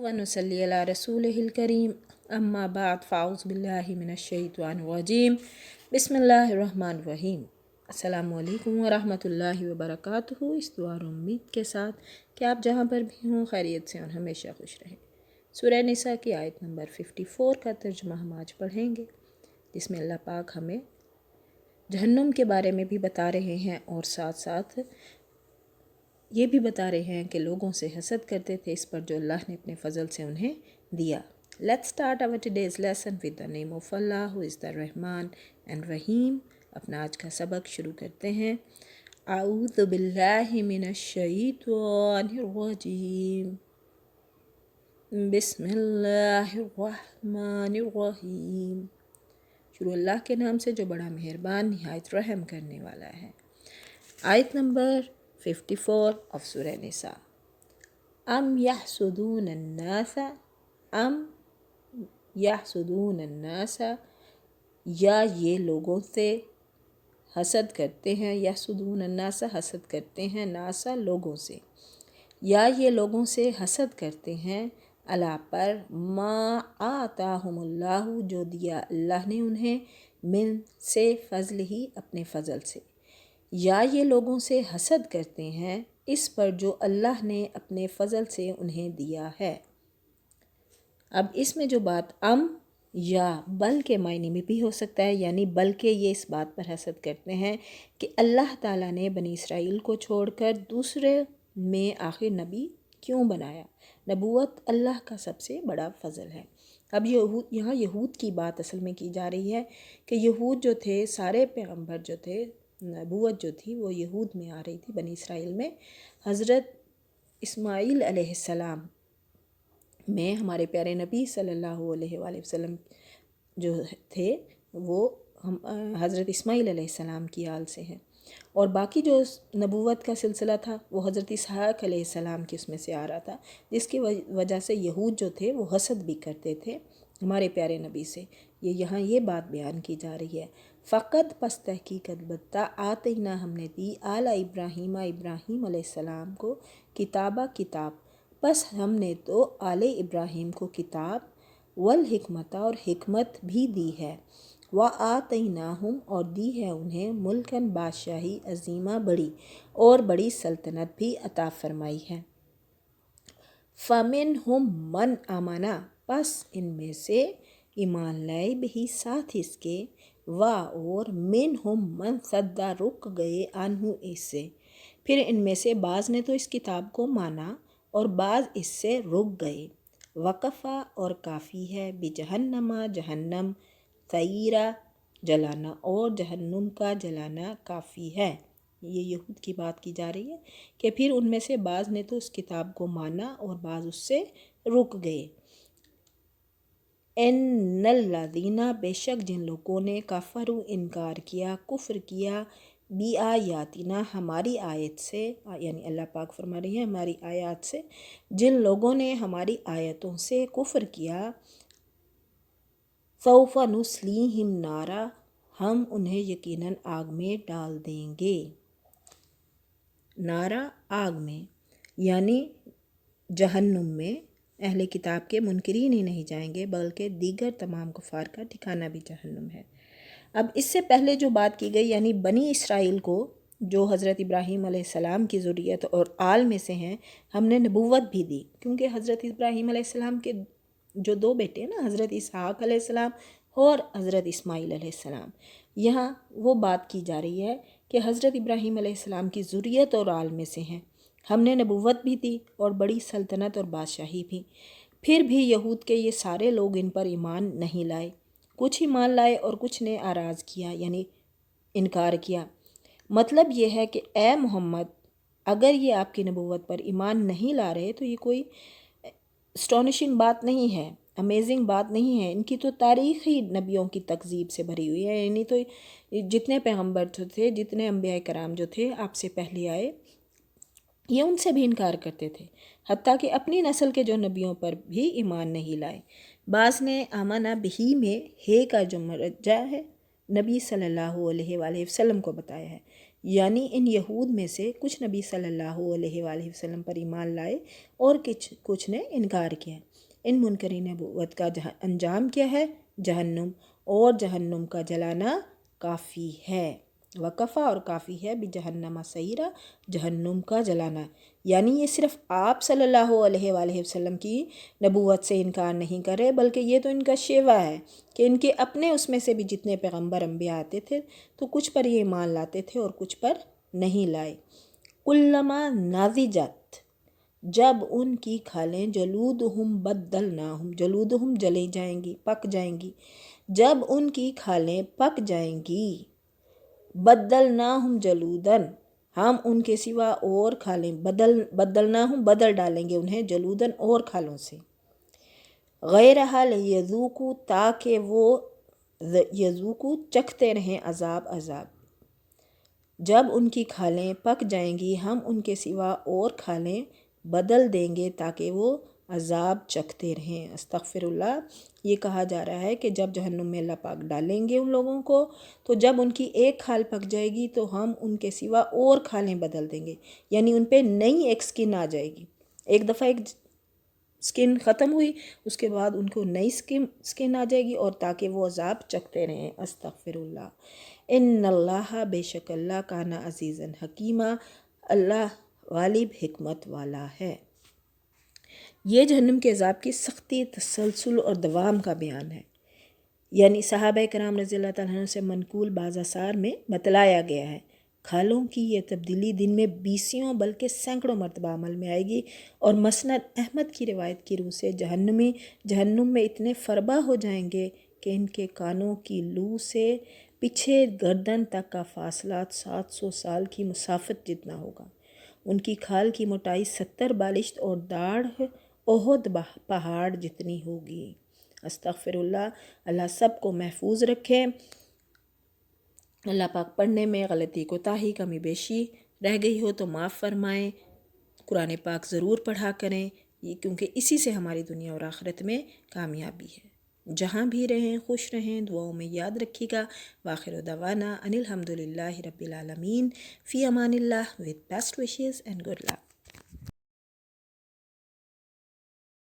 व नुसल्ली अला रसूलिहिल करीम अम्मा बाद फ़ाउज़ु बिल्लाहि मिनश्शैतानिर रजीम बिस्मिल्लाहिर्रहमानिर्रहीम। अस्सलामु अलैकुम व रहमतुल्लाहि व बरकातुहू। इस दुआ और उम्मीद के साथ कि आप जहाँ पर भी हों खैरियत से और हमेशा खुश रहें। सूरह निसा की आयत नंबर 54 का तर्जुमा हम आज पढ़ेंगे, जिसमें अल्लाह पाक हमें जहन्नुम के बारे में भी बता रहे हैं और साथ साथ ये भी बता रहे हैं कि लोगों से हसद करते थे इस पर जो अल्लाह ने अपने फ़ज़ल से उन्हें दिया। Let's start our today's lesson with the name of Allah who is the Rahman and Rahim. अपना आज का सबक शुरू करते हैं। आऊज़ु बिल्लाहि मिनश शैतानिर रजीम बिस्मिल्लाहिर रहमानिर रहीम। शुरू अल्लाह के नाम से जो बड़ा मेहरबान निहायत रहम करने वाला है। आयत नंबर 54 ऑफ सूरह निसा। अम यहसुदून अन्नासा, अम यहसुदून अन्नासा, या ये लोगों से हसद करते हैं। यहसुदून अन्नासा, हसद करते हैं, नासा लोगों से, या ये लोगों से हसद करते हैं अला पर मा आताहुमुल्लाहु, जो दिया अल्लाह ने उन्हें, मिन से फ़ज़ल ही, अपने फ़ज़ल से, या ये लोगों से हसद करते हैं इस पर जो अल्लाह ने अपने फ़ज़ल से उन्हें दिया है। अब इसमें जो बात अम या बल के मायने में भी हो सकता है, यानी बल्कि ये इस बात पर हसद करते हैं कि अल्लाह ताला ने बनी इसराइल को छोड़कर दूसरे में आखिर नबी क्यों बनाया। नबूवत अल्लाह का सबसे बड़ा फ़ज़ल है। अब यहाँ यहूद की बात असल में की जा रही है कि यहूद जो थे, सारे पैगंबर जो थे, नबूवत जो थी वो यहूद में आ रही थी, बनी इसराइल में। हज़रत इस्माईल अलैहिस्सलाम में हमारे प्यारे नबी सल्लल्लाहु अलैहि वसल्लम जो थे वो हम हज़रत इस्माईल अलैहिस्सलाम की आल से हैं, और बाकी जो नबूवत का सिलसिला था वो हज़रत इसहाक़ अलैहिस्सलाम की उसमें से आ रहा था, जिसकी वजह से यहूद जो थे वो हसद भी करते थे हमारे प्यारे नबी से। यहाँ ये बात बयान की जा रही है। फ़क़त पस तहकीकत बत्ता आतना, हमने दी आला इब्राहीम अलैहिस्सलाम को किताबा किताब, बस हमने तो आले इब्राहीम को किताब, वल हिकमता, और हिकमत भी दी है, व आतैनाहुम, और दी है उन्हें, मुल्कन, बादशाही, अजीमा, बड़ी, और बड़ी सल्तनत भी अता फरमाई है। फ़मिनहुम मन आमना, बस इनमें से ईमान लाए भी साथ इसके, वा, और मिनहुम मन सद्दा, रुक गए, अनहु, इससे, फिर इनमें से बाज़ ने तो इस किताब को माना और बाज़ इससे रुक गए। वक़फ़ा, और काफ़ी है, बिजहन्नमा, जहन्नम, सईरा, जलाना, और जहन्नुम का जलाना काफ़ी है। ये यहूद की बात की जा रही है कि फिर उनमें से बाज़ ने तो उस किताब को माना और बाज़ उससे रुक गए। इन्नल्लज़ीना, बेशक जिन लोगों ने, कफ़रू, इनकार किया, कुफ्र किया, बी आयातिना, हमारी आयत से, यानी अल्लाह पाक फरमा रही है हमारी आयत से, जिन लोगों ने हमारी आयतों से कुफ्र किया, सौफ़ा नुस्लीहिम नारा, हम उन्हें यकीनन आग में डाल देंगे। नारा, आग में, यानी जहन्नुम में अहले किताब के मुनकरीन ही नहीं जाएंगे, बल्कि दीगर तमाम कुफ़ार का ठिकाना भी जहन्नुम है। अब इससे पहले जो बात की गई, यानी बनी इसराइल को जो हज़रत इब्राहीम अलैहिस्सलाम की ज़ुर्रियत और आल में से हैं, हमने नबूवत भी दी, क्योंकि हज़रत इब्राहीम अलैहिस्सलाम के जो दो बेटे ना, हज़रत इसहाक़ अलैहिस्सलाम और हज़रत इस्माईल अलैहिस्सलाम, यहाँ वो बात की जा रही है कि हज़रत इब्राहीम अलैहिस्सलाम की ज़ुर्रियत और आल में से हैं, हमने नबूवत भी दी और बड़ी सल्तनत और बादशाही भी। फिर भी यहूद के ये सारे लोग इन पर ईमान नहीं लाए, कुछ ईमान लाए और कुछ ने आराज़ किया, यानी इनकार किया। मतलब ये है कि ए मोहम्मद, अगर ये आपकी नबूवत पर ईमान नहीं ला रहे तो ये कोई एस्टोनिशिंग बात नहीं है, अमेजिंग बात नहीं है। इनकी तो तारीख़ ही नबियों की तकज़ीब से भरी हुई है। यानी तो जितने पैगंबर जो थे, जितने अंबिया कराम जो थे आपसे पहले आए, ये उनसे भी इनकार करते थे, हत्ता कि अपनी नस्ल के जो नबियों पर भी ईमान नहीं लाए। बाज़ ने आमना बिही में हे का जो मरजा है नबी सल्लल्लाहु अलैहि वसल्लम को बताया है, यानी इन यहूद में से कुछ नबी सल्लल्लाहु अलैहि वसल्लम पर ईमान लाए और कुछ ने इनकार किया। ان منکرین نبوت کا انجام کیا ہے؟ جہنم، اور جہنم کا جلانا کافی ہے۔ وکفا، اور کافی ہے، بجہنم سعیرا، جہنم کا جلانا۔ یعنی یہ صرف آپ صلی اللہ علیہ وآلہ وسلم کی نبوت سے انکار نہیں کر رہے، بلکہ یہ تو ان کا شیوا ہے کہ ان کے اپنے اس میں سے بھی جتنے پیغمبر انبیاء آتے تھے تو کچھ پر یہ ایمان لاتے تھے اور کچھ پر نہیں لائے۔ کلما ناضجت، جب ان کی کھالیں، جلودہم بدلناہم، جلودہم جلی جائیں گی، پک جائیں گی، جب ان کی کھالیں پک جائیں گی، بدلناہم جلودن، ہم ان کے سوا اور کھالیں، بدلناہم بدل ڈالیں گے انہیں، جلودن اور کھالوں سے، غیرہا لیذوقوا، تاکہ وہ یذوقوا چکھتے رہیں عذاب۔ جب ان کی کھالیں پک جائیں گی ہم ان کے سوا اور کھالیں بدل دیں گے تاکہ وہ عذاب چکھتے رہیں۔ استغفر اللہ۔ یہ کہا جا رہا ہے کہ جب جہنم میں اللہ پاک ڈالیں گے ان لوگوں کو، تو جب ان کی ایک کھال پک جائے گی تو ہم ان کے سوا اور کھالیں بدل دیں گے، یعنی ان پہ نئی ایک سکن آ جائے گی۔ ایک دفعہ ایک سکن ختم ہوئی، اس کے بعد ان کو نئی سکن آ جائے گی، اور تاکہ وہ عذاب چکھتے رہیں۔ استغفر اللہ۔ ان اللہ، بے شک اللہ، کان عزیزاً حکیمہ، اللہ غالب حکمت والا ہے۔ یہ جہنم کے عذاب کی سختی، تسلسل اور دوام کا بیان ہے، یعنی صحابہ کرام رضی اللہ تعالیٰ عنہ سے منقول بعض آثار میں بتلایا گیا ہے۔ کھالوں کی یہ تبدیلی دن میں بیسیوں بلکہ سینکڑوں مرتبہ عمل میں آئے گی، اور مسند احمد کی روایت کی روح سے جہنمی جہنم میں اتنے فربہ ہو جائیں گے کہ ان کے کانوں کی لو سے پیچھے گردن تک کا فاصلہ 700 سال کی مسافت جتنا ہوگا۔ ان کی کھال کی موٹائی 70 بالشت اور داڑھ احد پہاڑ جتنی ہوگی۔ استغفر اللہ۔ اللہ سب کو محفوظ رکھے۔ اللہ پاک پڑھنے میں غلطی کوتاہی کمی بیشی رہ گئی ہو تو معاف فرمائیں۔ قرآن پاک ضرور پڑھا کریں، کیونکہ اسی سے ہماری دنیا اور آخرت میں کامیابی ہے۔ جہاں بھی رہیں خوش رہیں، دعاؤں میں یاد رکھیے گا۔ وآخر دعوانا ان الحمد للہ رب العالمین، فی Aman Ullah, with best wishes and good luck۔